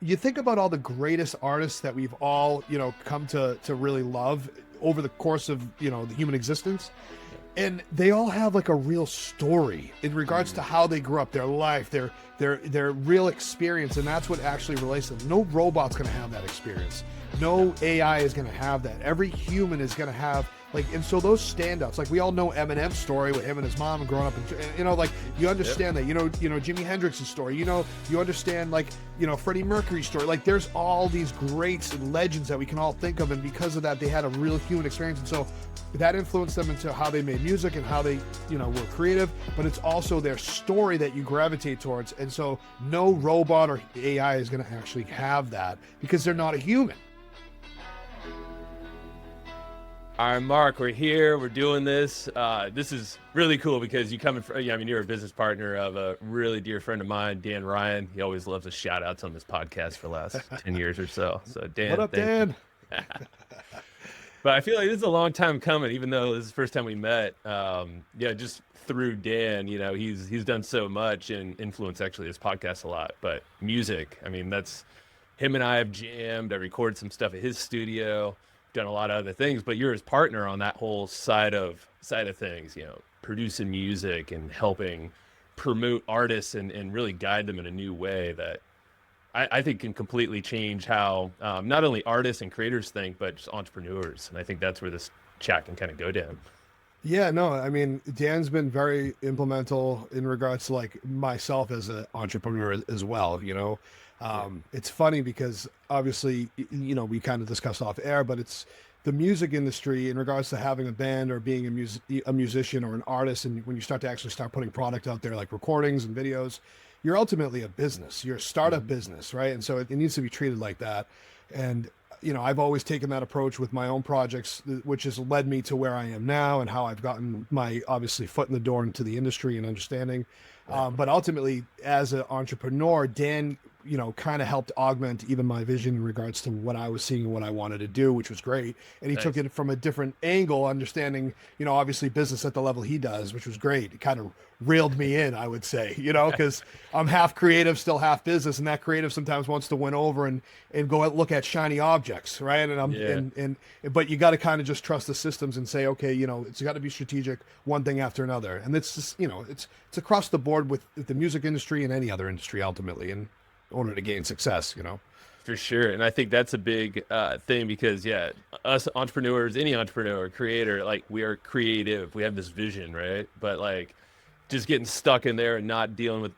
you think about all the greatest artists that we've all, come to really love over the course of, the human existence. Yeah. And they all have like a real story in regards to Mm. how they grew up, their life, their real experience, and that's what actually relates to them. No robot's going to have that experience. No AI is going to have that. Every human is going to have like, and so those standouts, like we all know Eminem's story with him and his mom growing up, and like you Yep. understand that. Jimi Hendrix's story. You understand like Freddie Mercury's story. Like there's all these greats and legends that we can all think of, and because of that, they had a real human experience, and so that influenced them into how they made music and how they were creative, but it's also their story that you gravitate towards. And so no robot or AI is going to actually have that because they're not a human. All right, Mark, we're here. We're doing this. This is really cool because you come from, you're a business partner of a really dear friend of mine, Dan Ryan. He always loves the shout outs on this podcast for the last 10 years or so. So, Dan, What up, thank you. Dan? But I feel like this is a long time coming, even though this is the first time we met. Just through Dan, he's done so much and influenced actually this podcast a lot. But music, I mean, that's him and I have jammed. I recorded some stuff at his studio, done a lot of other things. But you're his partner on that whole side of things, producing music and helping promote artists and really guide them in a new way that I think can completely change how not only artists and creators think, but just entrepreneurs. And I think that's where this chat can kind of go down. Yeah, no, I mean, Dan's been very implemental in regards to like myself as an entrepreneur as well. Yeah. It's funny because obviously, we kind of discussed off air, but it's the music industry in regards to having a band or being a musician or an artist. And when you start to actually start putting product out there, like recordings and videos, you're ultimately a business. You're a startup Mhm. business, right? And so it needs to be treated like that. And I've always taken that approach with my own projects, which has led me to where I am now and how I've gotten my obviously foot in the door into the industry and understanding. Right. But ultimately, as an entrepreneur, Dan, kind of helped augment even my vision in regards to what I was seeing and what I wanted to do, which was great. And he took Nice. it from a different angle, understanding, obviously business at the level he does, which was great. It kind of reeled me in, I would say, because I'm half creative, still half business, and that creative sometimes wants to win over and go and look at shiny objects, right? And I'm Yeah. and but you got to kind of just trust the systems and say, okay, it's got to be strategic, one thing after another, and it's just it's across the board with the music industry and any other industry ultimately, in order to gain success. For sure. And I think that's a big thing because, yeah, us entrepreneurs, any entrepreneur, creator, like we are creative. We have this vision, right? But like just getting stuck in there and not dealing with,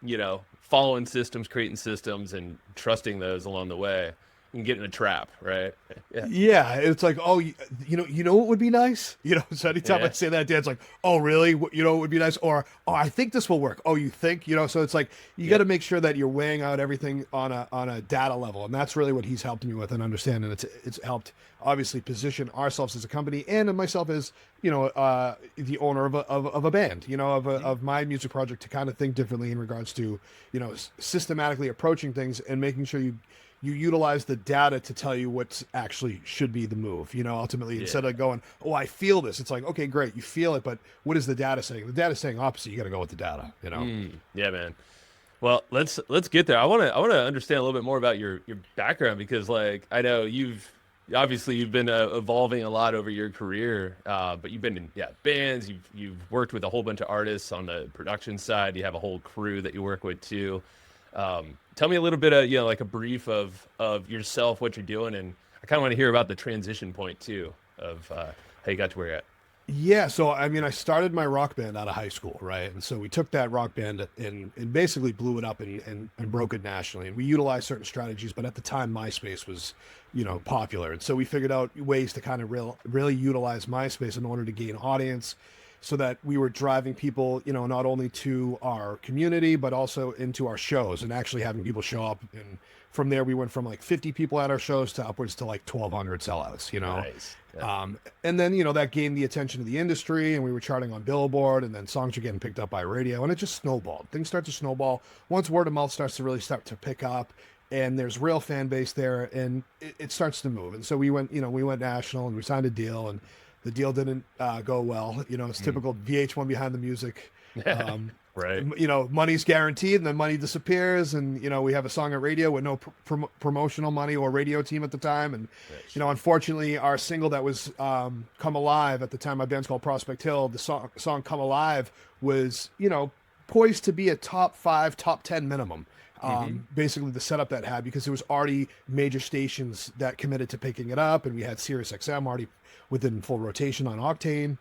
following systems, creating systems and trusting those along the way and get in a trap, right? Yeah. Yeah, it's like, oh, you know what would be nice? So anytime I Yeah. say that, Dad's like, oh, really? What would be nice? Or, oh, I think this will work. Oh, you think? So it's like you got Yep. to make sure that you're weighing out everything on a data level, and that's really what he's helped me with and understand. And it's helped obviously position ourselves as a company and myself as the owner of a band, Mhm. of my music project to kind of think differently in regards to systematically approaching things and making sure you utilize the data to tell you what actually should be the move. Ultimately, instead Yeah. of going, oh, I feel this, it's like, okay, great, you feel it, but what is the data saying? The data's saying opposite. You got to go with the data. Yeah, man. Well, let's get there. I want to understand a little bit more about your background because like I know you've been evolving a lot over your career, but you've been in bands. You've worked with a whole bunch of artists on the production side. You have a whole crew that you work with too. Tell me a little bit of like a brief of yourself, what you're doing, and I kind of want to hear about the transition point too of how you got to where you're at. Yeah, so I mean, I started my rock band out of high school, right? And so we took that rock band and basically blew it up and broke it nationally. And we utilized certain strategies, but at the time, MySpace was, popular. And so we figured out ways to kind of really utilize MySpace in order to gain audience, so that we were driving people, not only to our community but also into our shows and actually having people show up. And from there, we went from like 50 people at our shows to upwards to like 1,200 sellouts. Nice. Yeah. And then, that gained the attention of the industry, and we were charting on Billboard, and then songs were getting picked up by radio, and it just snowballed. Things start to snowball once word of mouth starts to really start to pick up, and there's real fan base there, and it starts to move. And so we went national, and we signed a deal, and the deal didn't go well. It's Mm. typical VH1 behind the music. Right. you know, money's guaranteed and then money disappears. And, you know, we have a song at radio with no promotional money or radio team at the time. And, That's you know, unfortunately, our single that was Come Alive at the time, my band's called Prospect Hill, the song Come Alive was, you know, poised to be a top 5, top 10 minimum. Basically the setup that had, because there was already major stations that committed to picking it up, and we had Sirius XM already within full rotation on Octane,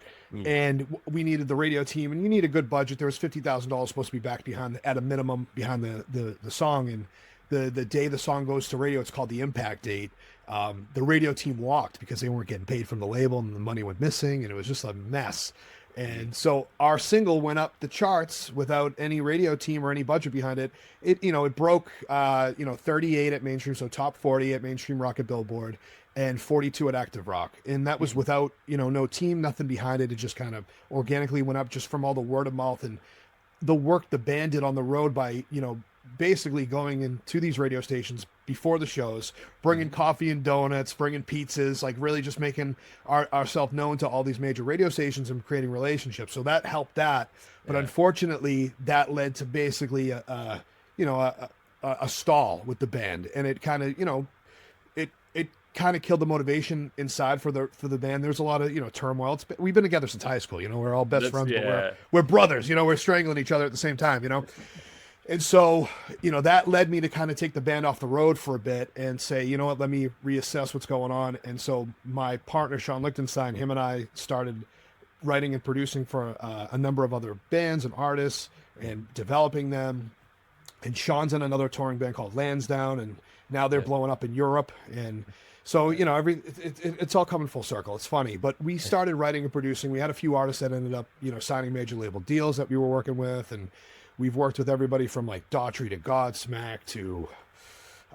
and we needed the radio team, and you need a good budget. There was $50,000 supposed to be back behind, at a minimum, behind the song, and the day the song goes to radio, it's called the impact date. The radio team walked because they weren't getting paid from the label, and the money went missing, and it was just a mess. And so our single went up the charts without any radio team or any budget behind it. It, you know, it broke, 38 at mainstream, so top 40 at mainstream rock at Billboard, and 42 at Active Rock. And that was without, you know, no team, nothing behind it. It just kind of organically went up just from all the word of mouth and the work the band did on the road by, you know, basically going into these radio stations before the shows, bringing coffee and donuts, bringing pizzas, like really just making ourselves known to all these major radio stations and creating relationships. So that helped that. But unfortunately, that led to basically a stall with the band. And it kind of, you know, it kind of killed the motivation inside for the band. There's a lot of, you know, turmoil. We've been together since high school, you know, we're all best friends, but we're brothers, you know, we're strangling each other at the same time, you know? And so, you know, that led me to kind of take the band off the road for a bit and say, you know what, let me reassess what's going on. And so my partner, Sean Lichtenstein, him and I started writing and producing for a number of other bands and artists and developing them. And Sean's in another touring band called Lansdowne, and now they're blowing up in Europe. And so, you know, it's all coming full circle. It's funny, but we started writing and producing. We had a few artists that ended up, you know, signing major label deals that we were working with, and we've worked with everybody from like Daughtry to Godsmack to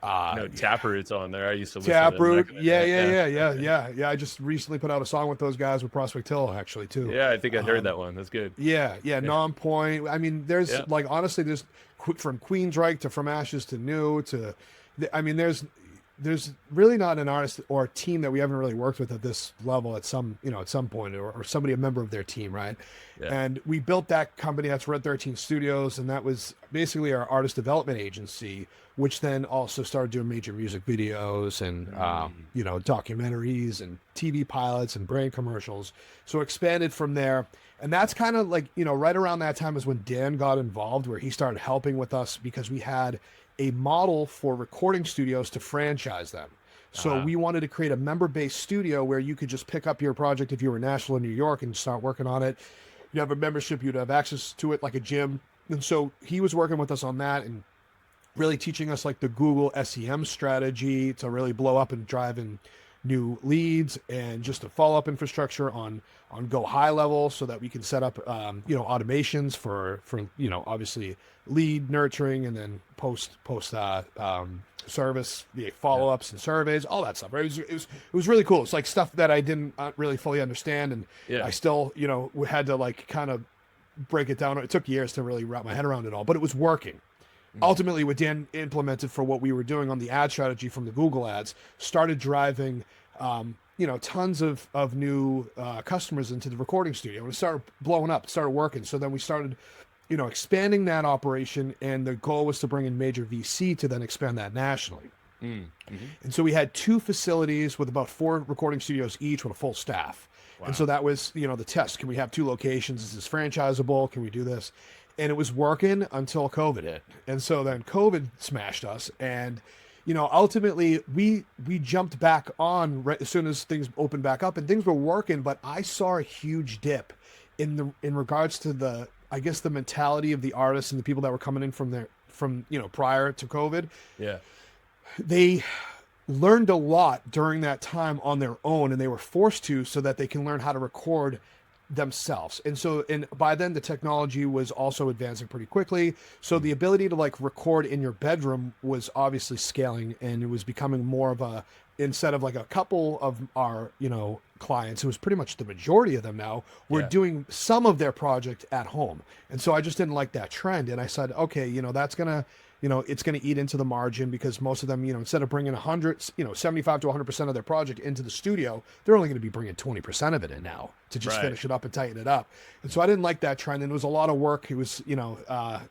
Taproot's on there. I used to listen Taproot. to them. Yeah. I just recently put out a song with those guys with Prospect Hill, actually, too. Yeah, I think I heard that one. That's good. Yeah. Non-point. I mean, there's like, honestly, there's from Queensryche to From Ashes to New to, I mean, there's really not an artist or a team that we haven't really worked with at this level at some point, or somebody, a member of their team, right? Yeah. And we built that company, that's Red 13 Studios, and that was basically our artist development agency, which then also started doing major music videos and documentaries and TV pilots and brand commercials. So expanded from there. And that's kind of like, you know, right around that time is when Dan got involved, where he started helping with us because we had a model for recording studios to franchise them. So we wanted to create a member-based studio where you could just pick up your project if you were in Nashville or New York and start working on it. You have a membership, you'd have access to it like a gym. And so he was working with us on that and really teaching us like the Google SEM strategy to really blow up and drive in new leads, and just a follow-up infrastructure on go high level so that we can set up automations for obviously lead nurturing and then post service, the follow-ups and surveys, all that stuff, right? It was really cool. It's like stuff that I didn't really fully understand, and I still had to like kind of break it down. It took years to really wrap my head around it all, but it was working. Ultimately, what Dan implemented for what we were doing on the ad strategy from the Google ads started driving, tons of new customers into the recording studio. And it started blowing up, started working. So then we started, expanding that operation. And the goal was to bring in major VC to then expand that nationally. Mm-hmm. And so we had 2 facilities with about 4 recording studios each with a full staff. Wow. And so that was, the test. Can we have 2 locations? Is this franchisable? Can we do this? And it was working until COVID hit. And so then COVID smashed us. And, ultimately we jumped back on right as soon as things opened back up, and things were working. But I saw a huge dip in regards to the mentality of the artists and the people that were coming in from prior to COVID. Yeah. They learned a lot during that time on their own, and they were forced to, so that they can learn how to record themselves. And by then the technology was also advancing pretty quickly. So the ability to like record in your bedroom was obviously scaling, and it was becoming more of instead of like a couple of our, clients, it was pretty much the majority of them now were doing some of their project at home. And so I just didn't like that trend. And I said, okay, that's gonna, it's going to eat into the margin because most of them, instead of bringing 100, 75 to 100% of their project into the studio, they're only going to be bringing 20% of it in now to just finish it up and tighten it up. And so I didn't like that trend. And it was a lot of work. It was, it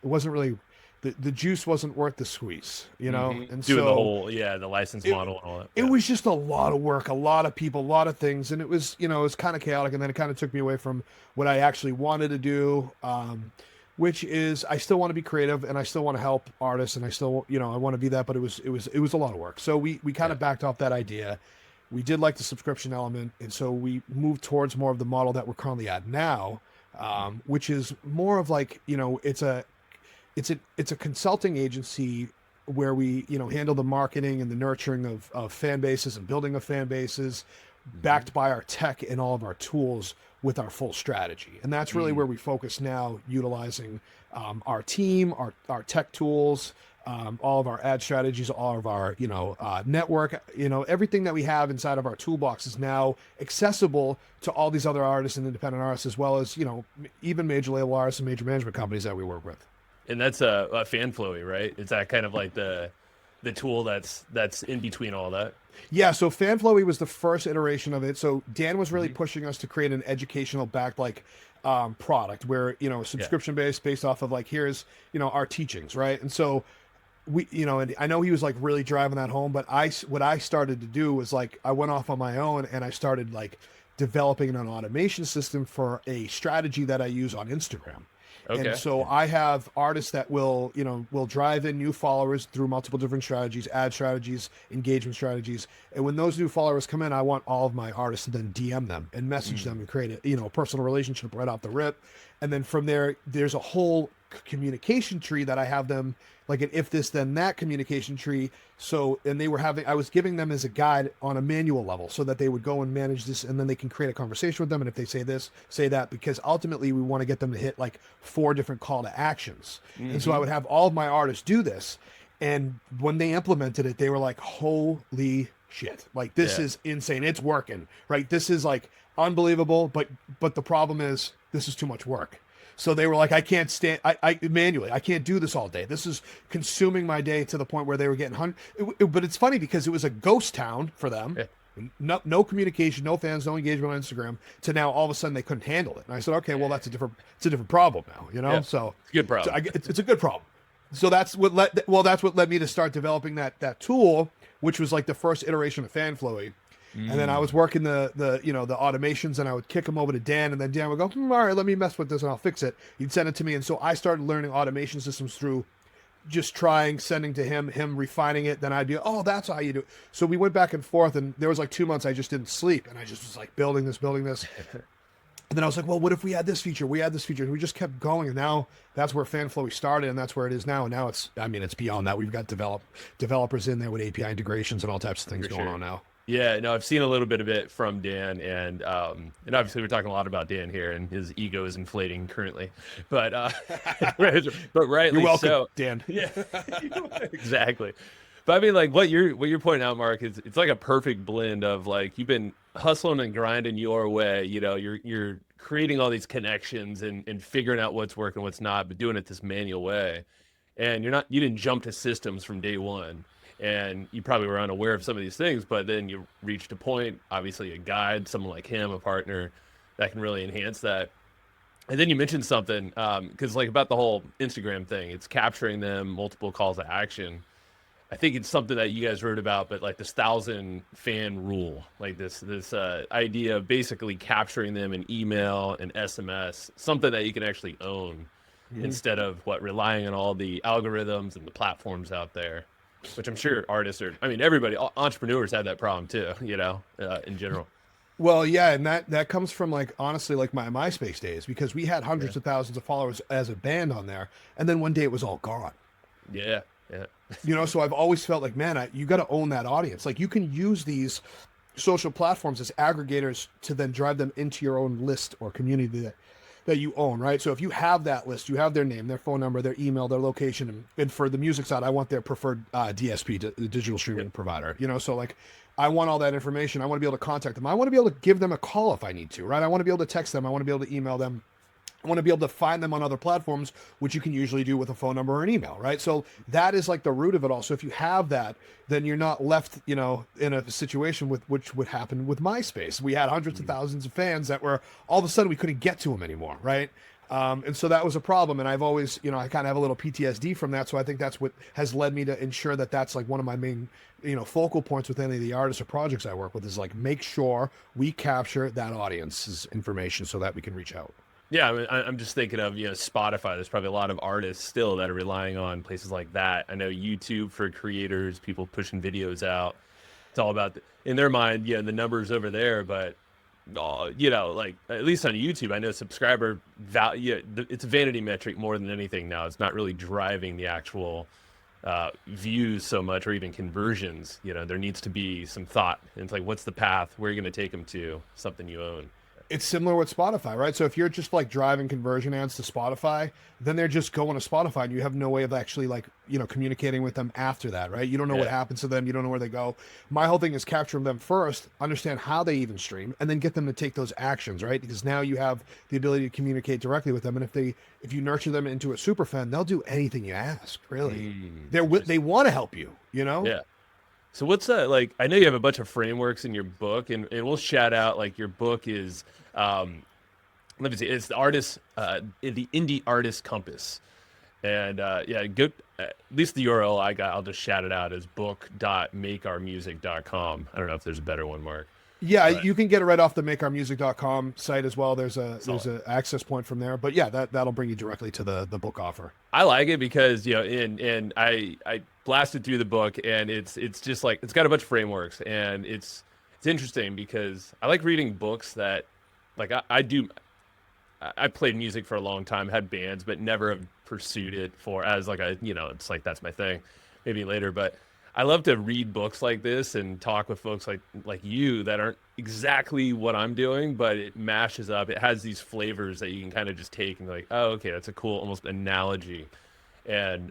wasn't really, the juice wasn't worth the squeeze, and doing so the whole, the license model and all that. it was just a lot of work, a lot of people, a lot of things. And it was, it was kind of chaotic. And then it kind of took me away from what I actually wanted to do. Which is, I still want to be creative and I still want to help artists and I still, I want to be that, but it was a lot of work. So we kind of backed off that idea. We did like the subscription element. And so we moved towards more of the model that we're currently at now, which is more of like, it's a consulting agency where we, handle the marketing and the nurturing of fan bases and building of fan bases, backed by our tech and all of our tools with our full strategy. And that's really where we focus now, utilizing our team, our tech tools, all of our ad strategies, all of our, network, everything that we have inside of our toolbox is now accessible to all these other artists and independent artists, as well as, even major label artists and major management companies that we work with. And that's a FanFlowy, right? Is that kind of like the tool that's in between all that? Yeah, so FanFlowy was the first iteration of it. So Dan was really pushing us to create an educational backed product where, subscription based off of like, here's, our teachings, right? And so we, and I know he was like really driving that home, but what I started to do was like, I went off on my own and I started like developing an automation system for a strategy that I use on Instagram. Okay. And so I have artists that will drive in new followers through multiple different strategies, ad strategies, engagement strategies. And when those new followers come in, I want all of my artists to then DM them and message them and create a personal relationship right off the rip. And then from there, there's a whole communication tree that I have them, like an if this then that communication tree. So, and I was giving them as a guide on a manual level so that they would go and manage this, and then they can create a conversation with them. And if they say this, say that, because ultimately we want to get them to hit like 4 different call to actions. And so I would have all of my artists do this. And when they implemented it, they were like, holy shit, like this is insane. It's working, right? This is like unbelievable. But the problem is this is too much work. So they were like, I can't stand, I manually, I can't do this all day. This is consuming my day, to the point where they were getting but it's funny because it was a ghost town for them. Yeah. No communication, no fans, no engagement on Instagram, to now all of a sudden they couldn't handle it. And I said, okay, well, it's a different problem now, Yeah. So it's a good problem. So it's a good problem. So that's what led me to start developing that tool, which was like the first iteration of FanFlowy. And then I was working the automations, and I would kick them over to Dan, and then Dan would go, all right, let me mess with this and I'll fix it. He'd send it to me. And so I started learning automation systems through just sending to him refining it. Then I'd be, oh, that's how you do it. So we went back and forth, and there was like 2 months I just didn't sleep, and I just was like building this. And then I was like, well, what if we had this feature? And we just kept going. And now that's where FanFlowy started, and that's where it is now. And now it's beyond that. We've got developers in there with API integrations and all types of things going on now. Yeah, no, I've seen a little bit of it from Dan, and obviously we're talking a lot about Dan here, and his ego is inflating currently, but rightly You're welcome, so. Dan. Yeah, exactly. But I mean, like what you're pointing out, Mark, is it's like a perfect blend of like you've been hustling and grinding your way. You're creating all these connections and figuring out what's working, what's not, but doing it this manual way, and you didn't jump to systems from day one. And you probably were unaware of some of these things, but then you reached a point, obviously a guide, someone like him, a partner that can really enhance that. And then you mentioned something, because like about the whole Instagram thing, it's capturing them, multiple calls to action. I think it's something that you guys wrote about, but like this 1,000 fan rule, like this idea of basically capturing them in email and SMS, something that you can actually own instead of relying on all the algorithms and the platforms out there. Which I'm sure artists everybody, entrepreneurs have that problem too, in general. Well, yeah, and that comes from like, honestly, like my MySpace days, because we had hundreds of thousands of followers as a band on there, and then one day it was all gone. Yeah. So I've always felt like, man, you got to own that audience. Like you can use these social platforms as aggregators to then drive them into your own list or community that you own, right? So if you have that list, you have their name, their phone number, their email, their location, and for the music side, I want their preferred DSP, the digital streaming provider, so like I want all that information. I want to be able to contact them. I want to be able to give them a call if I need to, right? I want to be able to text them. I want to be able to email them. I want to be able to find them on other platforms, which you can usually do with a phone number or an email, right? So that is like the root of it all. So if you have that, then you're not left, you know, in a situation with which would happen with MySpace. We had hundreds of thousands of fans that were all of a sudden we couldn't get to them anymore, right? And so that was a problem. And I've always, you know, I kind of have a little PTSD from that. So I think that's what has led me to ensure that that's like one of my main, you know, focal points with any of the artists or projects I work with is like make sure we capture that audience's information so that we can reach out. Yeah, I mean, I'm just thinking of, you know, Spotify. There's probably a lot of artists still that are relying on places like that. I know YouTube for creators, people pushing videos out. It's all about, in their mind, yeah, the numbers over there. But, you know, like at least on YouTube, I know subscriber value, it's a vanity metric more than anything now. It's not really driving the actual views so much or even conversions. You know, there needs to be some thought. And it's like, what's the path? Where are you going to take them to? Something you own. It's similar with Spotify, right? So if you're just like driving conversion ads to Spotify, then they're just going to Spotify and you have no way of actually like, you know, communicating with them after that, right? You don't know what happens to them. You don't know where they go. My whole thing is capturing them first, understand how they even stream, and then get them to take those actions, right? Because now you have the ability to communicate directly with them. And if you nurture them into a super fan, they'll do anything you ask, really. They want to help you, you know? Yeah. So what's like, I know you have a bunch of frameworks in your book and we'll shout out like your book is, let me see, it's the artist, the indie artist compass. And yeah, go, at least the URL I got, I'll just shout it out as book.makeourmusic.com. I don't know if there's a better one, Mark. Yeah, but you can get it right off the makeourmusic.com site as well. There's a access point from there. But yeah, that'll bring you directly to the book offer. I like it because, you know, and I blasted through the book and it's just like, it's got a bunch of frameworks and it's interesting because I like reading books that like I played music for a long time, had bands, but never have pursued it for as like a, you know, it's like, that's my thing, maybe later. But I love to read books like this and talk with folks like you that aren't exactly what I'm doing, but it mashes up. It has these flavors that you can kind of just take and be like, oh, okay, that's a cool almost analogy. And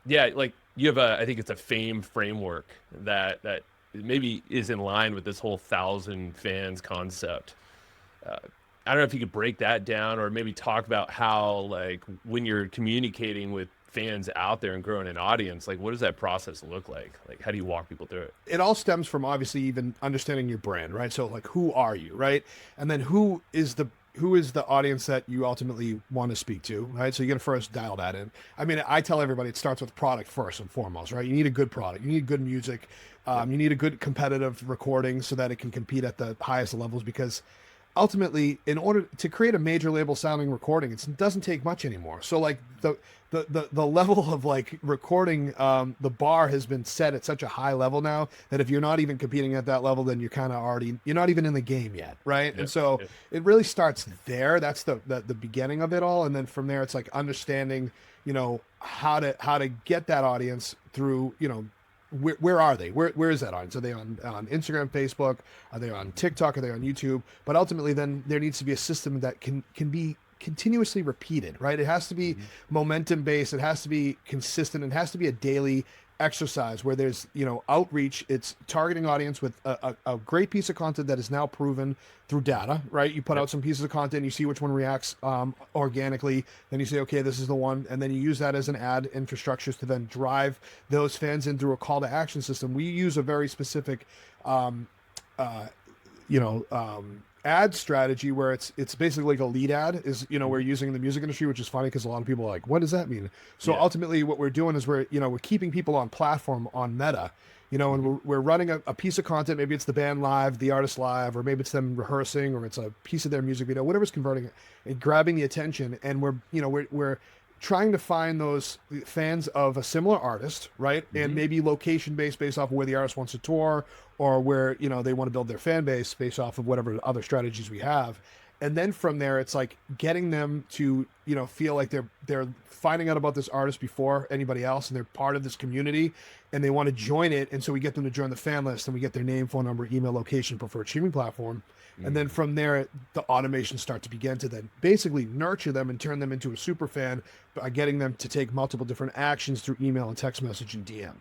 yeah, like you have I think it's a fame framework that maybe is in line with this whole 1,000 fans concept. I don't know if you could break that down or maybe talk about how, like, when you're communicating with fans out there and growing an audience, like, what does that process look like? Like, how do you walk people through it? It all stems from obviously even understanding your brand, right? So like, who are you, right? And then who is the audience that you ultimately want to speak to, right? So you're going to first dial that in. I mean, I tell everybody it starts with product first and foremost, right? You need a good product. You need good music. You need a good competitive recording so that it can compete at the highest levels because ultimately, in order to create a major label sounding recording, it doesn't take much anymore. So like the level of like recording, the bar has been set at such a high level now that if you're not even competing at that level, then you're kind of you're not even in the game yet, right? And so it really starts there. That's the beginning of it all, and then from there, it's like understanding, you know, how to get that audience through, you know. Where are they? Where is that audience? Are they on Instagram, Facebook? Are they on TikTok? Are they on YouTube? But ultimately, then there needs to be a system that can be continuously repeated, right? It has to be momentum based. It has to be consistent. It has to be a daily exercise where there's, you know, outreach. It's targeting audience with a great piece of content that is now proven through data, right? You put out some pieces of content, you see which one reacts organically, then you say, okay, this is the one, and then you use that as an ad infrastructures to then drive those fans in through a call to action system. We use a very specific ad strategy where it's basically like a lead ad is, you know, we're using in the music industry, which is funny because a lot of people are like, what does that mean? So ultimately what we're doing is we're keeping people on platform on Meta, you know, and we're running a piece of content. Maybe it's the band live, the artist live, or maybe it's them rehearsing, or it's a piece of their music video, whatever's converting it and grabbing the attention. And we're trying to find those fans of a similar artist, right? And maybe location based off of where the artist wants to tour, or where, you know, they want to build their fan base based off of whatever other strategies we have. And then from there, it's like getting them to, you know, feel like they're finding out about this artist before anybody else, and they're part of this community, and they want to join it. And so we get them to join the fan list, and we get their name, phone number, email, location, preferred streaming platform. And then from there, the automations start to begin to then basically nurture them and turn them into a super fan by getting them to take multiple different actions through email and text message and DM.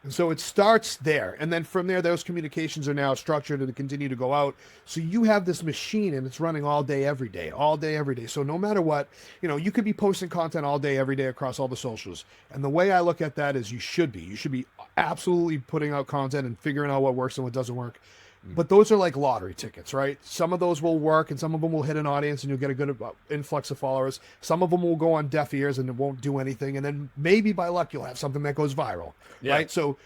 And so it starts there. And then from there, those communications are now structured and continue to go out. So you have this machine and it's running all day, every day, all day, every day. So no matter what, you could be posting content all day, every day across all the socials. And the way I look at that is you should be. You should be absolutely putting out content and figuring out what works and what doesn't work. But those are like lottery tickets, right? Some of those will work and some of them will hit an audience and you'll get a good influx of followers. Some of them will go on deaf ears and it won't do anything. And then maybe by luck, you'll have something that goes viral, right? So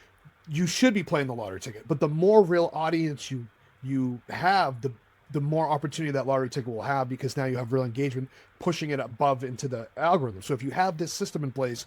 you should be playing the lottery ticket. But the more real audience you have, the more opportunity that lottery ticket will have, because now you have real engagement pushing it above into the algorithm. So if you have this system in place,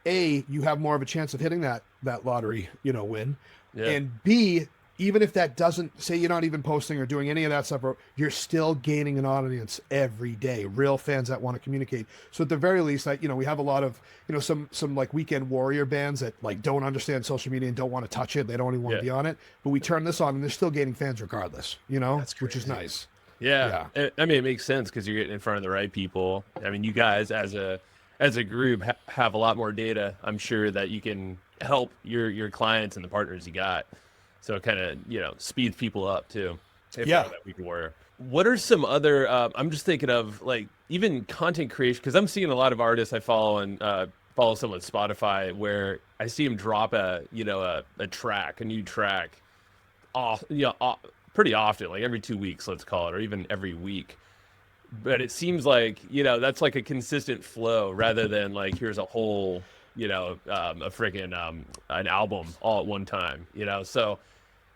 A, you have more of a chance of hitting that lottery, win. Yeah. And B, even if that doesn't, say you're not even posting or doing any of that stuff, you're still gaining an audience every day, real fans that want to communicate. So at the very least, we have a lot of, some like weekend warrior bands that like don't understand social media and don't want to touch it. They don't even want to be on it. But we turn this on and they're still gaining fans regardless, which is nice. Yeah. I mean, it makes sense because you're getting in front of the right people. I mean, you guys as a group have a lot more data, I'm sure, that you can help your clients and the partners you got. So it kind of, speeds people up too. That weekend warrior. What are some other, I'm just thinking of like even content creation, because I'm seeing a lot of artists I follow and follow some on Spotify where I see them drop a new track pretty often, like every 2 weeks, let's call it, or even every week. But it seems like, that's like a consistent flow rather than like, here's a whole, a freaking an album all at one time, so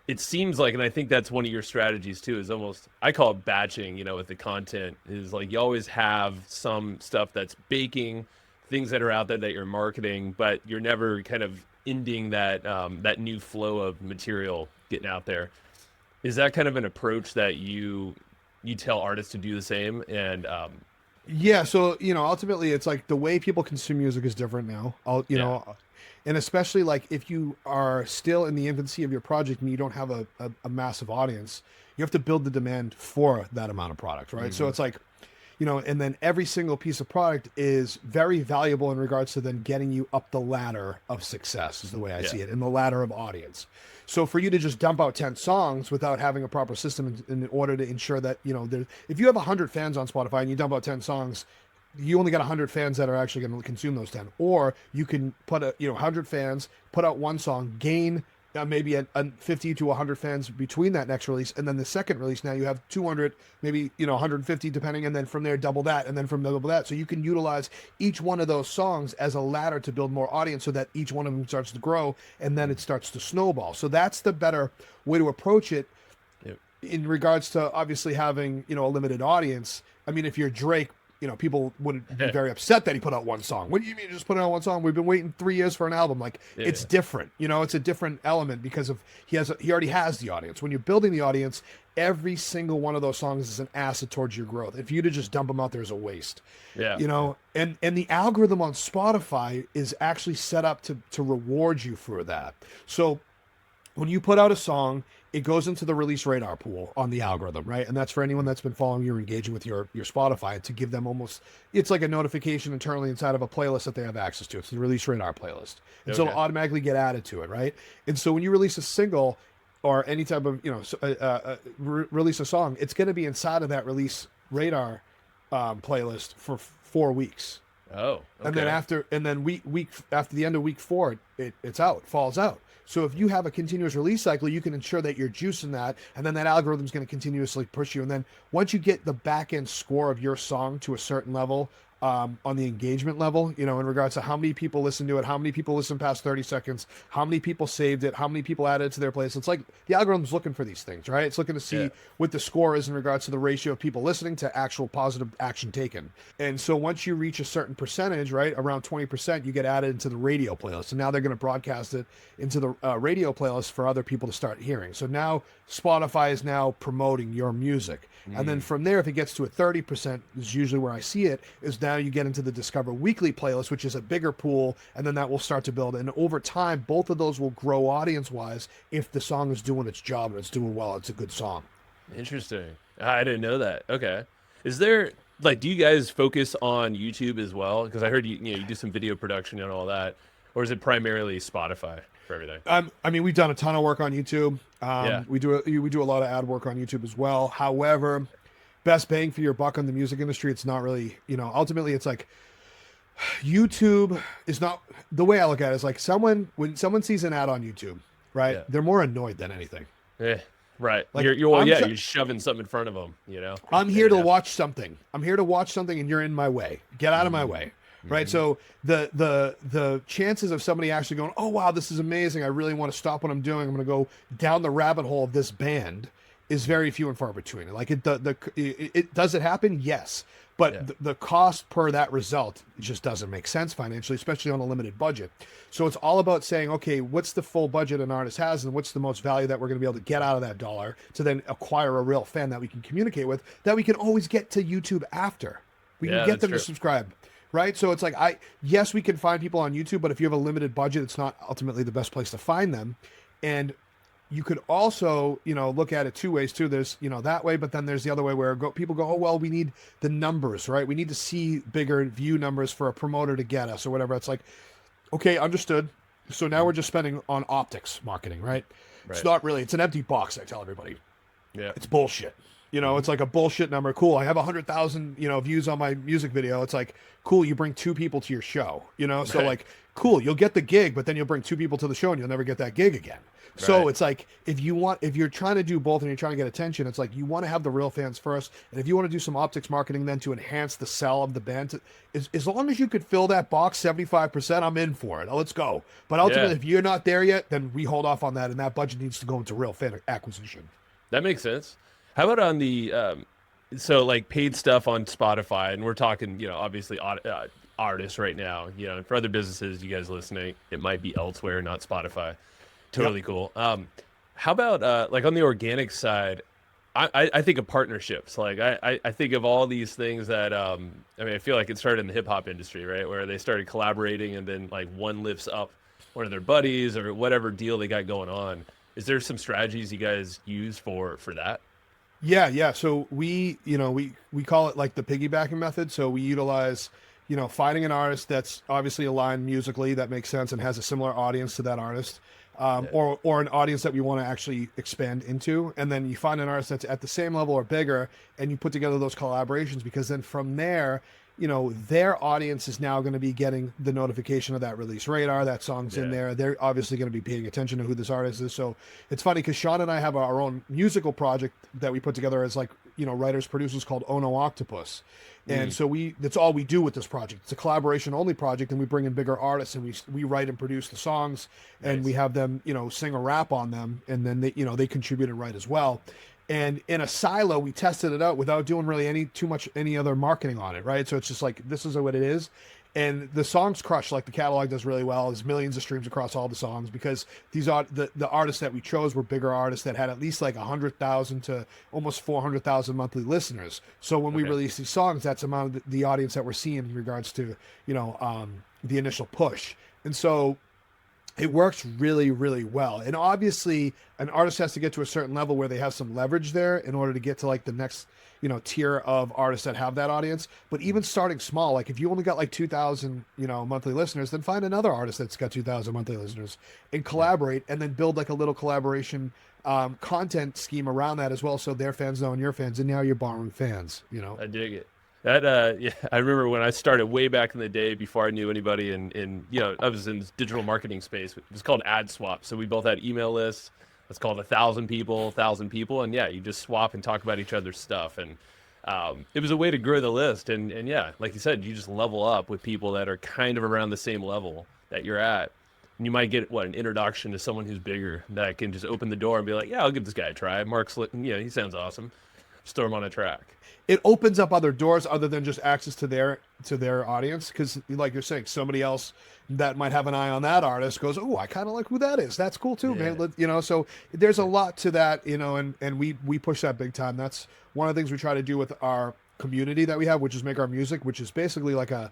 it seems like, and I think that's one of your strategies too, is almost, I call it batching, with the content, is like you always have some stuff that's baking, things that are out there that you're marketing, but you're never kind of ending that that new flow of material getting out there. Is that kind of an approach that you tell artists to do the same? And yeah, so ultimately it's like the way people consume music is different now. And especially like if you are still in the infancy of your project and you don't have a massive audience, you have to build the demand for that amount of product, right? Mm-hmm. So it's like, and then every single piece of product is very valuable in regards to then getting you up the ladder of success, is the way I see it, in the ladder of audience. So for you to just dump out 10 songs without having a proper system in order to ensure that, if you have 100 fans on Spotify and you dump out 10 songs, you only got 100 fans that are actually going to consume those 10. Or you can put 100 fans, put out one song, gain maybe a 50 to 100 fans between that next release, and then the second release, now you have 200, maybe 150 depending, and then from there double that, and then from double that. So you can utilize each one of those songs as a ladder to build more audience, so that each one of them starts to grow, and then it starts to snowball. So that's the better way to approach it. Yep. In regards to obviously having a limited audience. I mean, if you're Drake, people would be very upset that he put out one song. What do you mean just put out one song? We've been waiting 3 years for an album. Like, it's different. It's a different element because of he already has the audience. When you're building the audience, every single one of those songs is an asset towards your growth. If you to just dump them out there is a waste. Yeah. And the algorithm on Spotify is actually set up to reward you for that. So when you put out a song, it goes into the release radar pool on the algorithm, right? And that's for anyone that's been following you or engaging with your Spotify, to give them it's like a notification internally inside of a playlist that they have access to. It's the release radar playlist. And so it'll automatically get added to it, right? And so when you release a single or any type of, release a song, it's going to be inside of that release radar playlist for 4 weeks. Oh, okay. And then after the end of week 4, it's out, falls out. So if you have a continuous release cycle, you can ensure that you're juicing that, and then that algorithm is going to continuously push you. And then once you get the back end score of your song to a certain level, on the engagement level, in regards to how many people listen to it, how many people listen past 30 seconds, how many people saved it, how many people added it to their playlist. It's like the algorithm's looking for these things, right? It's looking to see what the score is in regards to the ratio of people listening to actual positive action taken. And so once you reach a certain percentage, right, around 20%, you get added into the radio playlist. And now they're going to broadcast it into the radio playlist for other people to start hearing. So now Spotify is now promoting your music. And then from there, if it gets to a 30%, is usually where I see it, is now you get into the Discover Weekly playlist, which is a bigger pool, and then that will start to build. And over time, both of those will grow audience-wise if the song is doing its job and it's doing well. It's a good song. Interesting. I didn't know that. Okay. Is there, like, do you guys focus on YouTube as well? Because I heard you do some video production and all that. Or is it primarily Spotify? for everything. I mean, we've done a ton of work on YouTube. Yeah. We do a lot of ad work on YouTube as well. However, best bang for your buck on the music industry, it's not really, ultimately it's like YouTube is not, the way I look at it is like when someone sees an ad on YouTube, right? Yeah. They're more annoyed than anything. Yeah. Right. Like, You're shoving something in front of them, I'm here to watch something. I'm here to watch something and you're in my way. Get out of my way. Right. So the chances of somebody actually going, oh wow, this is amazing. I really want to stop what I'm doing. I'm going to go down the rabbit hole of this band is very few and far between. Like it does it happen? Yes. But the cost per that result just doesn't make sense financially, especially on a limited budget. So it's all about saying, okay, what's the full budget an artist has and what's the most value that we're going to be able to get out of that dollar to then acquire a real fan that we can communicate with, that we can always get to YouTube after. We can get them to subscribe. Right. So it's like, yes, we can find people on YouTube, but if you have a limited budget, it's not ultimately the best place to find them. And you could also, look at it two ways too. There's, that way, but then there's the other way where people go, oh, well, we need the numbers, right? We need to see bigger view numbers for a promoter to get us or whatever. It's like, okay, understood. So now we're just spending on optics marketing, right? It's not really, it's an empty box. I tell everybody, it's bullshit. It's like a bullshit number. Cool. I have 100,000, views on my music video. It's like, cool. You bring 2 people to your show, so like, cool. You'll get the gig, but then you'll bring 2 people to the show and you'll never get that gig again. So it's like, if you're trying to do both and you're trying to get attention, it's like, you want to have the real fans first. And if you want to do some optics marketing, then to enhance the sell of the band, as long as you could fill that box 75%, I'm in for it. Let's go. But ultimately, if you're not there yet, then we hold off on that. And that budget needs to go into real fan acquisition. That makes sense. How about on the, so like paid stuff on Spotify, and we're talking, obviously artists right now, and for other businesses, you guys listening, it might be elsewhere, not Spotify. Totally cool. How about like on the organic side? I think of partnerships. Like I think of all these things that I feel like it started in the hip hop industry, right? Where they started collaborating and then like one lifts up one of their buddies or whatever deal they got going on. Is there some strategies you guys use for that? Yeah. So we call it like the piggybacking method. So we utilize, finding an artist that's obviously aligned musically, that makes sense and has a similar audience to that artist. Or an audience that we want to actually expand into. And then you find an artist that's at the same level or bigger, and you put together those collaborations, because then from there, their audience is now going to be getting the notification of that release radar, that song's in there. They're obviously going to be paying attention to who this artist is. So it's funny because Sean and I have our own musical project that we put together as like, writers, producers, called Ono Octopus. And so that's all we do with this project. It's a collaboration only project, and we bring in bigger artists and we write and produce the songs, and we have them, sing or rap on them. And then they contribute and write as well. And in a silo, we tested it out without doing really any other marketing on it. Right. So it's just like, this is what it is. And the songs crush, like the catalog does really well. There's millions of streams across all the songs, because these are the artists that we chose were bigger artists that had at least like 100,000 to almost 400,000 monthly listeners. So when we release these songs, that's the amount of the audience that we're seeing in regards to, the initial push. And so it works really, really well. And obviously an artist has to get to a certain level where they have some leverage there in order to get to like the next, tier of artists that have that audience. But even starting small, like if you only got like 2,000, monthly listeners, then find another artist that's got 2,000 monthly listeners and collaborate, and then build like a little collaboration content scheme around that as well. So their fans know and your fans, and now you're borrowing fans, I dig it. That I remember when I started way back in the day before I knew anybody, and I was in this digital marketing space. It was called Ad Swap. So we both had email lists. It's called 1,000 people, and you just swap and talk about each other's stuff. And it was a way to grow the list. And like you said, you just level up with people that are kind of around the same level that you're at. And you might get an introduction to someone who's bigger that can just open the door and be like, yeah, I'll give this guy a try. Mark's, he sounds awesome. Just throw him on a track. It opens up other doors other than just access to their audience, because like you're saying, somebody else that might have an eye on that artist goes, oh, I kind of like who that is. That's cool too, man. So there's a lot to that, and we push that big time. That's one of the things we try to do with our community that we have, which is Make Our Music, which is basically like a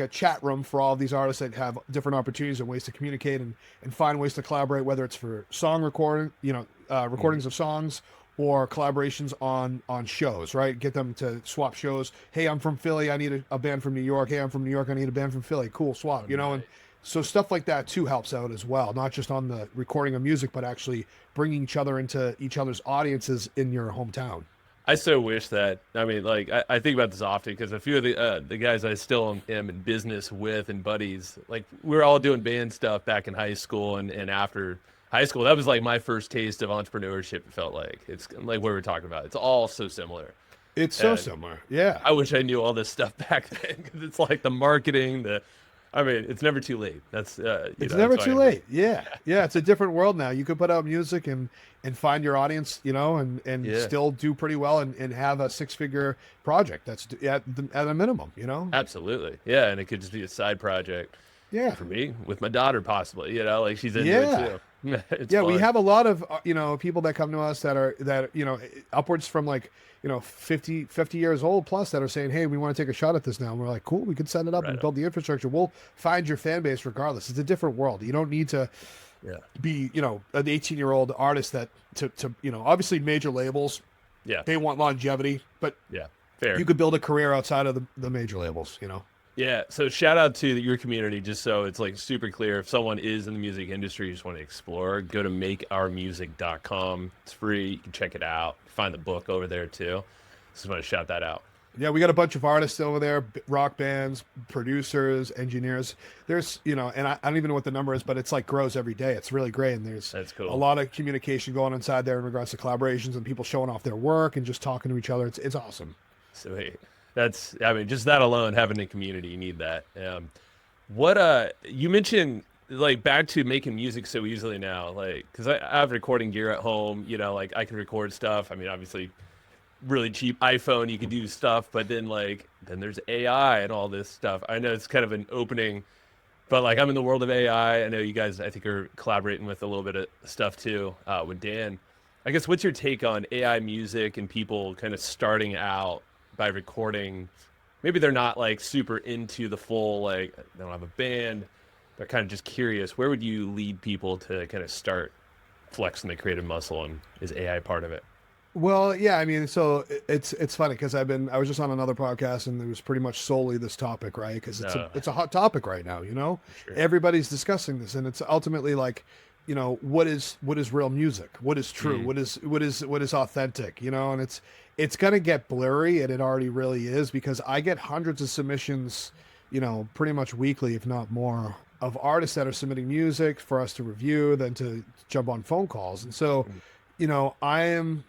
chat room for all of these artists that have different opportunities and ways to communicate and find ways to collaborate, whether it's for song recording, recordings of songs, or collaborations on shows, right? Get them to swap shows. Hey, I'm from Philly, I need a band from New York. Hey, I'm from New York, I need a band from Philly. Cool, swap, and So stuff like that too helps out as well, not just on the recording of music, but actually bringing each other into each other's audiences in your hometown. I so wish that. I mean, like I think about this often because a few of the guys I still am in business with and buddies, like we were all doing band stuff back in high school and after high school. That was like my first taste of entrepreneurship. It felt like it's like what we were talking about. It's all so similar. It's so And similar. Yeah. I wish I knew all this stuff back then because it's like the marketing, the. I mean, it's never too late. That's It's never too late. Yeah. Yeah. It's a different world now. You could put out music and find your audience, and Yeah. still do pretty well and have a 6-figure project. That's at a minimum, Absolutely. Yeah, and it could just be a side project Yeah. for me with my daughter possibly, like she's into Yeah. it too. It's Yeah, we fun. have a lot of people that come to us that upwards from like 50 years old plus that are saying, hey, we want to take a shot at this now. And we're like, cool, we can set it up Right and on. build the infrastructure. We'll find your fan base regardless. It's a different world. You don't need to Yeah. be an 18-year-old artist that to obviously major labels, Yeah. they want longevity, but Yeah. Fair. you could build a career outside of the major labels. Yeah, so shout out to your community, just so it's like super clear. If someone is in the music industry, you just want to explore, go to makeourmusic.com. It's free. You can check it out. Find the book over there too. Just want to shout that out. Yeah, we got a bunch of artists over there, rock bands, producers, engineers. There's, and I don't even know what the number is, but it's like grows every day. It's really great. And there's That's cool. a lot of communication going inside there in regards to collaborations and people showing off their work and just talking to each other. It's awesome. Sweet. I mean, just that alone, having a community, you need that. You mentioned like back to making music so easily now, like, cause I have recording gear at home, like I can record stuff. I mean, obviously really cheap iPhone, you could do stuff, but then then there's AI and all this stuff. I know it's kind of an opening, but like I'm in the world of AI. I know you guys, I think are collaborating with a little bit of stuff too, with Dan. I guess what's your take on AI music and people kind of starting out by recording? Maybe they're not like super into the full, like they don't have a band, they're kind of just curious. Where would you lead people to kind of start flexing the creative muscle, and is AI part of it? Well, yeah, I mean, so it's funny because I was just on another podcast and it was pretty much solely this topic, right? Because it's a hot topic right now, Sure. Everybody's discussing this, and it's ultimately like, what is real music? What is true? What is authentic? And it's gonna get blurry, and it already really is because I get hundreds of submissions, pretty much weekly, if not more, of artists that are submitting music for us to review, then to jump on phone calls, and so, I am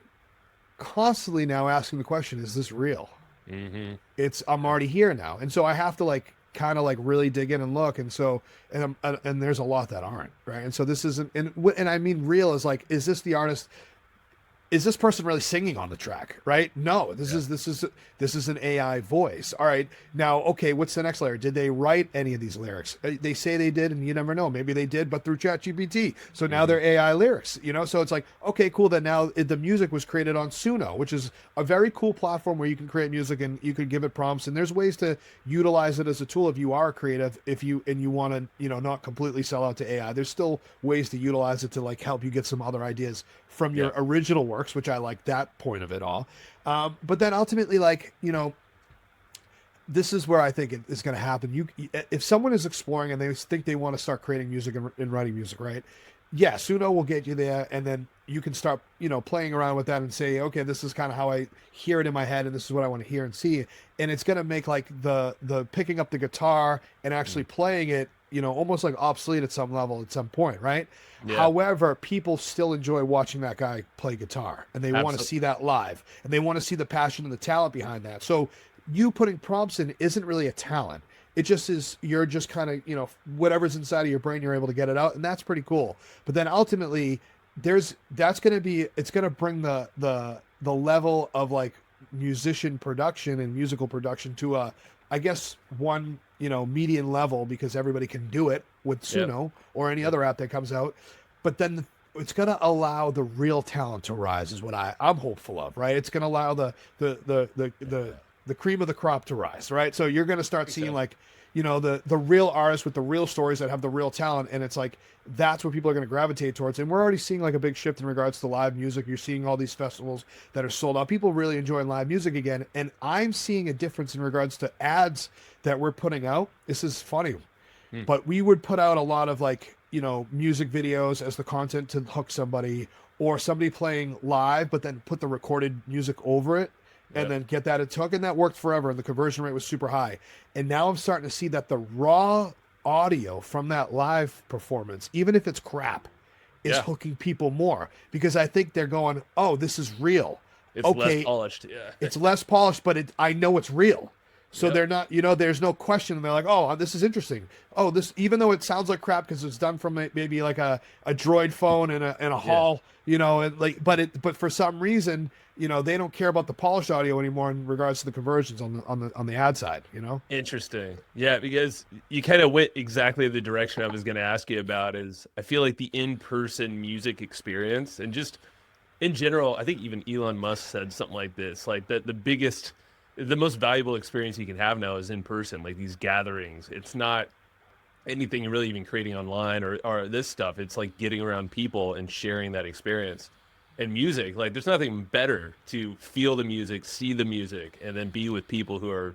constantly now asking the question, is this real? Mm-hmm. I'm already here now, and so I have to like kind of like really dig in and look, and so and there's a lot that aren't, right? And so this isn't, and I mean real is like, is this the artist, is this person really singing on the track, right? No, this is an AI voice. All right, now, okay, what's the next layer? Did they write any of these lyrics? They say they did, and you never know. Maybe they did, but through ChatGPT. So now they're AI lyrics, So it's like, okay, cool. Then now the music was created on Suno, which is a very cool platform where you can create music and you can give it prompts. And there's ways to utilize it as a tool if you are creative, if you want to, not completely sell out to AI. There's still ways to utilize it to like help you get some other ideas from your original works, which I like that point of it all. But then ultimately, like, this is where I think it is going to happen. If someone is exploring and they think they want to start creating music and writing music, right? Yeah, Suno will get you there, and then you can start, playing around with that and say, okay, this is kind of how I hear it in my head, and this is what I want to hear and see. And it's going to make like the picking up the guitar and actually playing it, almost like obsolete at some level at some point, right? Yeah. However, people still enjoy watching that guy play guitar, and they want to see that live, and they want to see the passion and the talent behind that. So you putting prompts in isn't really a talent. It just is, you're just kind of, whatever's inside of your brain, you're able to get it out, and that's pretty cool. But then ultimately, it's going to bring the level of like musician production and musical production to I guess one, median level, because everybody can do it with Suno or any other app that comes out. But then it's going to allow the real talent to rise, is what I'm hopeful of, right? It's going to allow the cream of the crop to rise, right? So you're going to start seeing like, the real artists with the real stories that have the real talent. And it's like, that's what people are going to gravitate towards. And we're already seeing like a big shift in regards to live music. You're seeing all these festivals that are sold out. People really enjoying live music again. And I'm seeing a difference in regards to ads that we're putting out. This is funny. Hmm. but we would put out a lot of like, music videos as the content to hook somebody, or somebody playing live, but then put the recorded music over it and Yep. then get that into hook. And that worked forever. And the conversion rate was super high. And now I'm starting to see that the raw audio from that live performance, even if it's crap, is Yeah. hooking people more, because I think they're going, oh, this is real. It's less Okay, polished. Yeah. it's less polished, but I know it's real. So Yep. they're not, there's no question. They're like, oh, this is interesting. Oh, this, even though it sounds like crap because it's done from maybe like a Droid phone in a hall, and like, but for some reason, they don't care about the polished audio anymore in regards to the conversions on the ad side. Interesting. Yeah, because you kind of went exactly the direction I was going to ask you about. Is I feel like the in-person music experience, and just in general, I think even Elon Musk said something like this, like that the most valuable experience you can have now is in person, like these gatherings. It's not anything you're really even creating online or this stuff. It's like getting around people and sharing that experience. And music, like there's nothing better to feel the music, see the music, and then be with people who are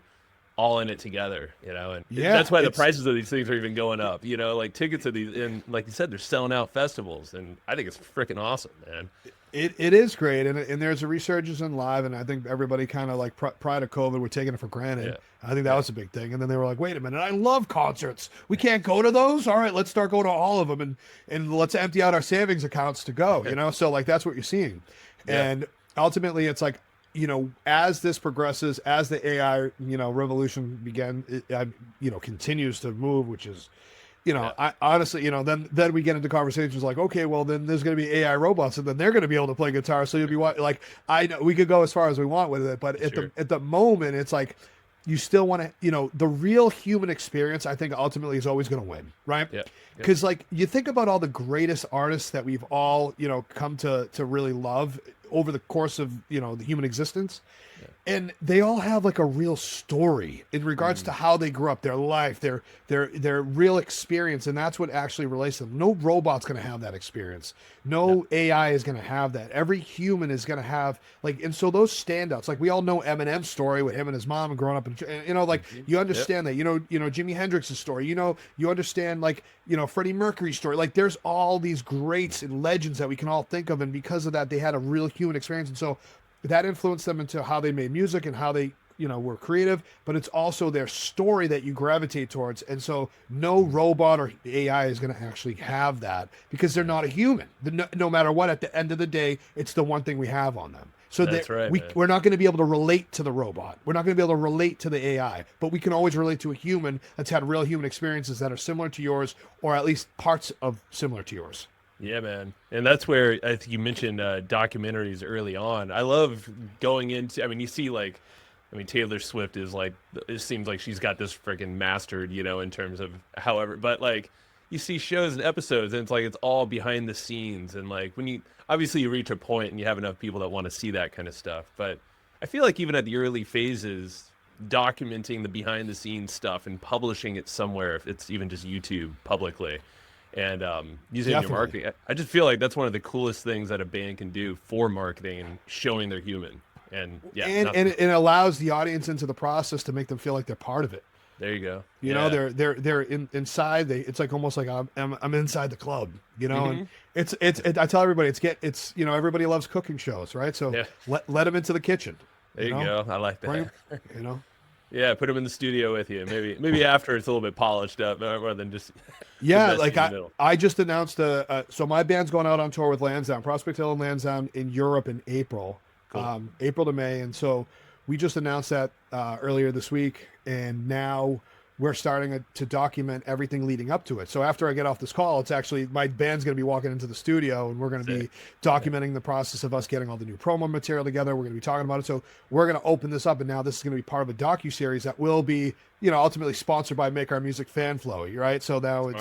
all in it together, and Yeah, that's why the prices of these things are even going up, like tickets to these, and like you said, they're selling out festivals, and I think it's freaking awesome, man. it is great, and there's a resurgence in live, and I think everybody kind of like prior to COVID were taking it for granted. Yeah. I think that was a big thing, and then they were like, wait a minute, I love concerts. We can't go to those. All right, let's start going to all of them, and let's empty out our savings accounts to go. So like that's what you're seeing, Yeah. and ultimately it's like, as this progresses, as the AI revolution continues to move, which is, I honestly, then we get into conversations like, okay, well, then there's going to be AI robots, and then they're going to be able to play guitar. So you'll be like, I know we could go as far as we want with it, but Sure. at the moment, it's like you still want to, the real human experience, I think ultimately is always going to win, right? Yeah. Because like you think about all the greatest artists that we've all, come to really love over the course of, the human existence. And they all have like a real story in regards to how they grew up, their life, their real experience, and that's what actually relates to them. No robot's going to have that experience. No AI is going to have that. Every human is going to have like, and so those standouts, like we all know Eminem's story with him and his mom growing up, and like you understand that. Jimi Hendrix's story. You understand like Freddie Mercury's story. Like there's all these greats and legends that we can all think of, and because of that, they had a real human experience, and so that influenced them into how they made music and how they were creative, but it's also their story that you gravitate towards. And so no robot or AI is going to actually have that because they're not a human. No matter what, at the end of the day, it's the one thing we have on them. So That's right, we're not going to be able to relate to the robot. We're not going to be able to relate to the AI, but we can always relate to a human that's had real human experiences that are similar to yours, or at least parts of similar to yours. Yeah, man. And that's where I think you mentioned documentaries early on. I love going into, you see Taylor Swift is like, it seems like she's got this freaking mastered, in terms of however, but like you see shows and episodes and it's like, it's all behind the scenes. And like when you, obviously you reach a point and you have enough people that want to see that kind of stuff. But I feel like even at the early phases, documenting the behind the scenes stuff and publishing it somewhere, if it's even just YouTube publicly, and using your marketing, I just feel like that's one of the coolest things that a band can do for marketing and showing they're human. And and it allows the audience into the process to make them feel like they're part of it. There you go. They're inside. It's like almost like I'm inside the club, and it's I tell everybody it's everybody loves cooking shows, right? So let them into the kitchen. There you go. I like that. Yeah, put them in the studio with you. Maybe after it's a little bit polished up, rather than just like I just announced so my band's going out on tour with Lansdowne, Prospect Hill and Lansdowne in Europe in April, April to May, and so we just announced that earlier this week, and now we're starting to document everything leading up to it. So after I get off this call, it's actually my band's going to be walking into the studio, and we're going to be documenting the process of us getting all the new promo material together. We're going to be talking about it. So we're going to open this up, and now this is going to be part of a docuseries that will be, ultimately sponsored by Make Our Music Fan Flowy, right? So now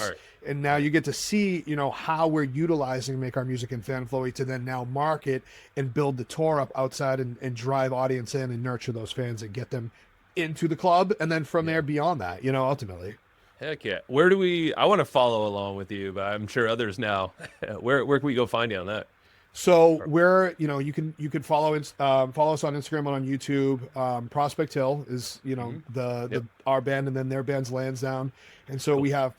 and now you get to see, how we're utilizing Make Our Music and Fan Flowy to then now market and build the tour up outside and drive audience in and nurture those fans and get them into the club, and then from there beyond that, ultimately. Heck yeah. I want to follow along with you, but I'm sure others now. Where can we go find you on that? So we're, you can follow us on Instagram and on YouTube. Prospect Hill is, the our band, and then their band's Lansdowne. And so we have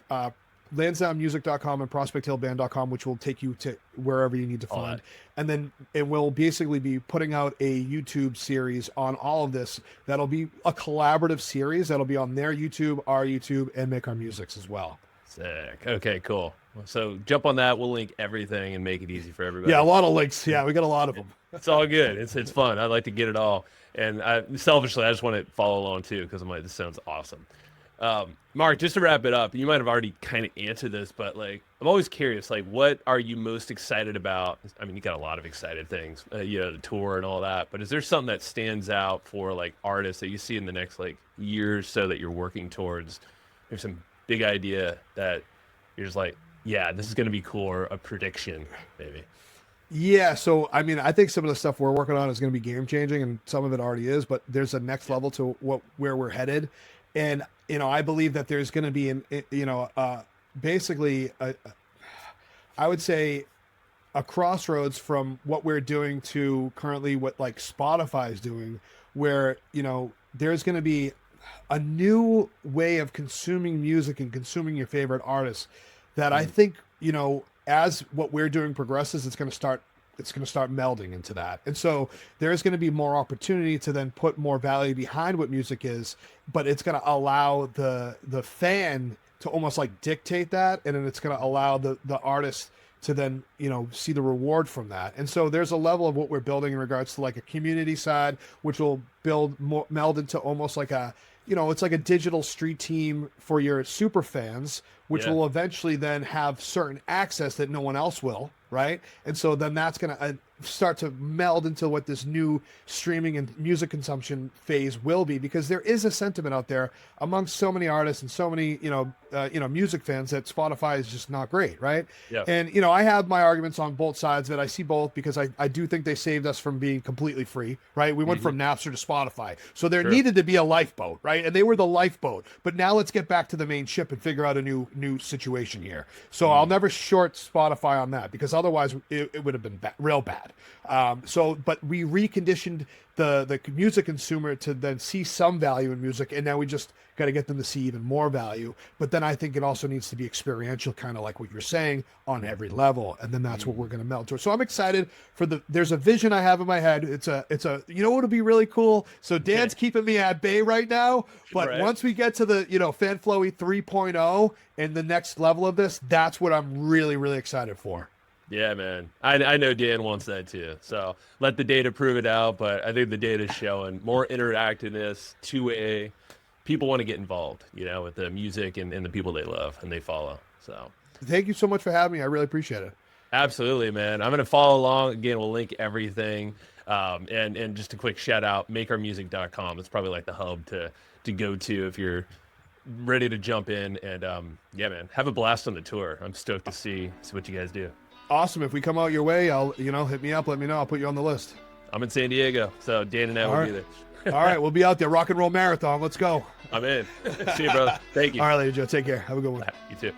lansdownemusic.com and prospecthillband.com, which will take you to wherever you need to find. And then it will basically be putting out a YouTube series on all of this. That'll be a collaborative series that'll be on their YouTube, our YouTube, and Make Our Music's as well. Sick. Okay, cool. So jump on that. We'll link everything and make it easy for everybody. Yeah, a lot of links. Yeah, we got a lot of them. It's all good. It's fun. I like to get it all. And selfishly, I just want to follow along too, because I'm like, this sounds awesome. Mark, just to wrap it up, you might have already kind of answered this, but like, I'm always curious, like, what are you most excited about? I mean, you got a lot of excited things, the tour and all that, but is there something that stands out for like artists that you see in the next like year or so that you're working towards? There's some big idea that you're just like, yeah, this is going to be cool, or a prediction maybe. Yeah, so I mean, I think some of the stuff we're working on is going to be game changing, and some of it already is. But there's a next level to where we're headed, and I believe that there's going to be basically I would say a crossroads from what we're doing to currently what like Spotify is doing, where there's going to be a new way of consuming music and consuming your favorite artists that I think as what we're doing progresses, it's going to start melding into that. And so there's going to be more opportunity to then put more value behind what music is, but it's going to allow the fan to almost like dictate that. And then it's going to allow the artist to then, see the reward from that. And so there's a level of what we're building in regards to like a community side, which will meld into almost like it's like a digital street team for your super fans, which will eventually then have certain access that no one else will, right? And so then that's going to start to meld into what this new streaming and music consumption phase will be, because there is a sentiment out there amongst so many artists and so many music fans that Spotify is just not great, right? Yeah. And I have my arguments on both sides, that I see both, because I do think they saved us from being completely free, right? We went from Napster to Spotify, so there needed to be a lifeboat, right? And they were the lifeboat, but now let's get back to the main ship and figure out a new situation here. So I'll never short Spotify on that, because otherwise it would have been real bad. But we reconditioned the music consumer to then see some value in music, and now we just got to get them to see even more value. But then I think it also needs to be experiential, kind of like what you're saying, on every level, and then that's what we're going to meld towards. So I'm excited for there's a vision I have in my head. It's a what would be really cool. So Dan's keeping me at bay right now, but once we get to the Fan Flowy 3.0 and the next level of this, that's what I'm really, really excited for. Yeah, man. I know Dan wants that too. So let the data prove it out. But I think the data is showing more interactiveness, two-way. People want to get involved, with the music and the people they love and they follow. So thank you so much for having me. I really appreciate it. Absolutely, man. I'm going to follow along. Again, we'll link everything. And just a quick shout out, makeourmusic.com. It's probably like the hub to go to if you're ready to jump in. And yeah, man, have a blast on the tour. I'm stoked to see what you guys do. Awesome. If we come out your way, I'll, hit me up, let me know. I'll put you on the list. I'm in San Diego, so Dan and I will be there. All right. We'll be out there. Rock and roll marathon. Let's go. I'm in. See you, brother. Thank you. All right, later, Joe. Take care. Have a good one. You too.